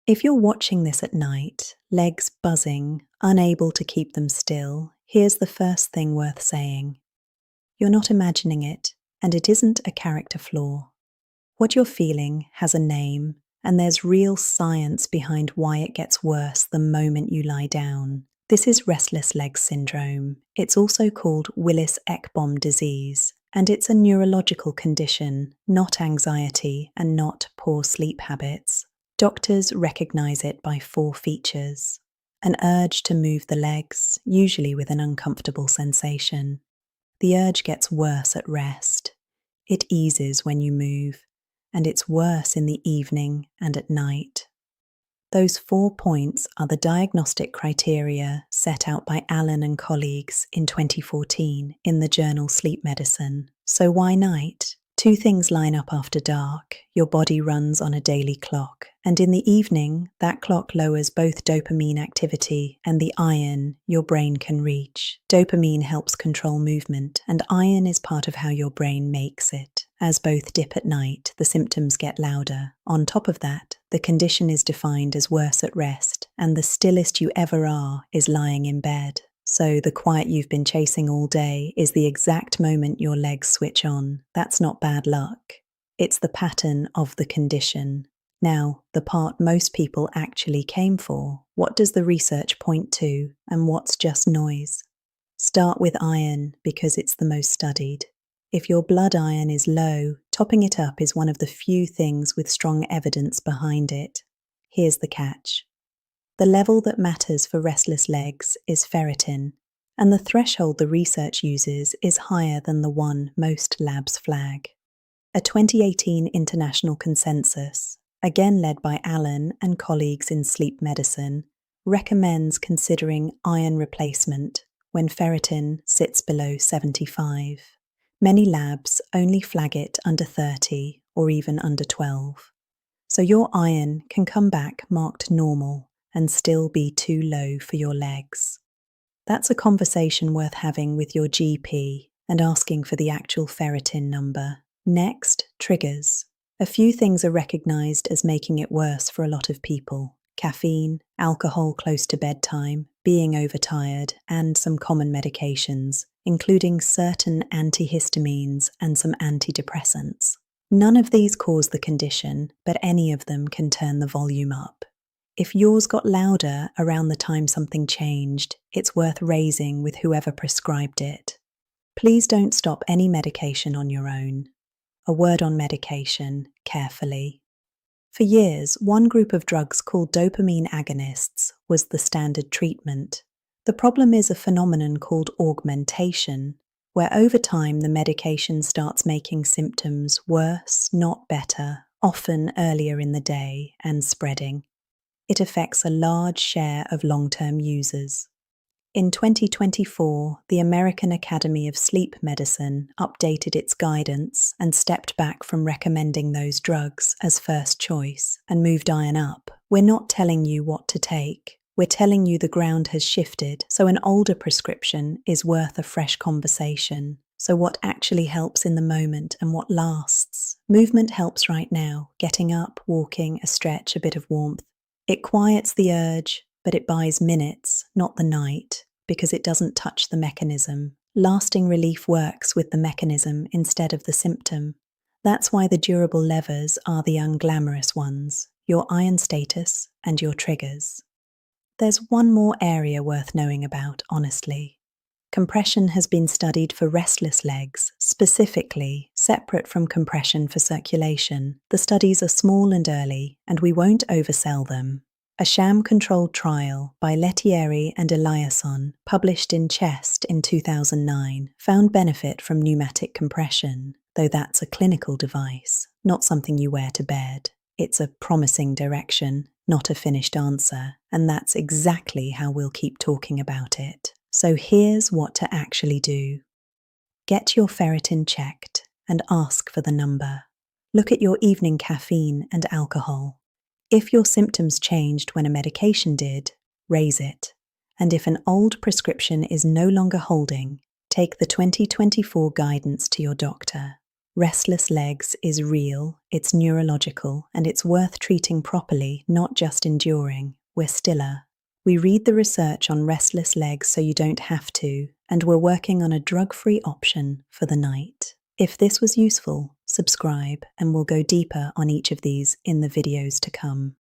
If you're watching this at night, legs buzzing, unable to keep them still, here's the first thing worth saying. You're not imagining it, and it isn't a character flaw. What you're feeling has a name, and there's real science behind why it gets worse the moment you lie down. This is Restless Legs Syndrome. It's also called Willis-Ekbom disease, and it's a neurological condition, not anxiety and not poor sleep habits. Doctors recognize it by 4 features. An urge to move the legs, usually with an uncomfortable sensation. The urge gets worse at rest. It eases when you move, and it's worse in the evening and at night. Those 4 points are the diagnostic criteria set out by Allen and colleagues in 2014 in the journal Sleep Medicine. So why night? 2 things line up after dark. Your body runs on a daily clock, and in the evening, that clock lowers both dopamine activity and the iron your brain can reach. Dopamine helps control movement, and iron is part of how your brain makes it. As both dip at night, the symptoms get louder. On top of that, the condition is defined as worse at rest, and the stillest you ever are is lying in bed. So the quiet you've been chasing all day is the exact moment your legs switch on. That's not bad luck. It's the pattern of the condition. Now, the part most people actually came for. What does the research point to, and what's just noise? Start with iron, because it's the most studied. If your blood iron is low, topping it up is one of the few things with strong evidence behind it. Here's the catch. The level that matters for restless legs is ferritin, and the threshold the research uses is higher than the one most labs flag. A 2018 international consensus, again led by Allen and colleagues in sleep medicine, recommends considering iron replacement when ferritin sits below 75. Many labs only flag it under 30 or even under 12. So your iron can come back marked normal and still be too low for your legs. That's a conversation worth having with your GP and asking for the actual ferritin number. Next, triggers. A few things are recognized as making it worse for a lot of people. Caffeine, alcohol close to bedtime, being overtired, and some common medications, including certain antihistamines and some antidepressants. None of these cause the condition, but any of them can turn the volume up. If yours got louder around the time something changed, it's worth raising with whoever prescribed it. Please don't stop any medication on your own. A word on medication, carefully. For years, one group of drugs called dopamine agonists was the standard treatment. The problem is a phenomenon called augmentation, where over time the medication starts making symptoms worse, not better, often earlier in the day, and spreading. It affects a large share of long-term users. In 2024, the American Academy of Sleep Medicine updated its guidance and stepped back from recommending those drugs as first choice and moved iron up. We're not telling you what to take. We're telling you the ground has shifted, so an older prescription is worth a fresh conversation. So what actually helps in the moment and what lasts? Movement helps right now. Getting up, walking, a stretch, a bit of warmth. It quiets the urge, but it buys minutes, not the night, because it doesn't touch the mechanism. Lasting relief works with the mechanism instead of the symptom. That's why the durable levers are the unglamorous ones, your iron status and your triggers. There's one more area worth knowing about, honestly. Compression has been studied for restless legs, specifically, separate from compression for circulation. The studies are small and early, and we won't oversell them. A sham-controlled trial by Lettieri and Eliasson, published in Chest in 2009, found benefit from pneumatic compression, though that's a clinical device, not something you wear to bed. It's a promising direction, not a finished answer, and that's exactly how we'll keep talking about it. So here's what to actually do. Get your ferritin checked and ask for the number. Look at your evening caffeine and alcohol. If your symptoms changed when a medication did, raise it. And if an old prescription is no longer holding, take the 2024 guidance to your doctor. Restless legs is real, it's neurological, and it's worth treating properly, not just enduring. We're Stillr. We read the research on restless legs so you don't have to, and we're working on a drug-free option for the night. If this was useful, subscribe and we'll go deeper on each of these in the videos to come.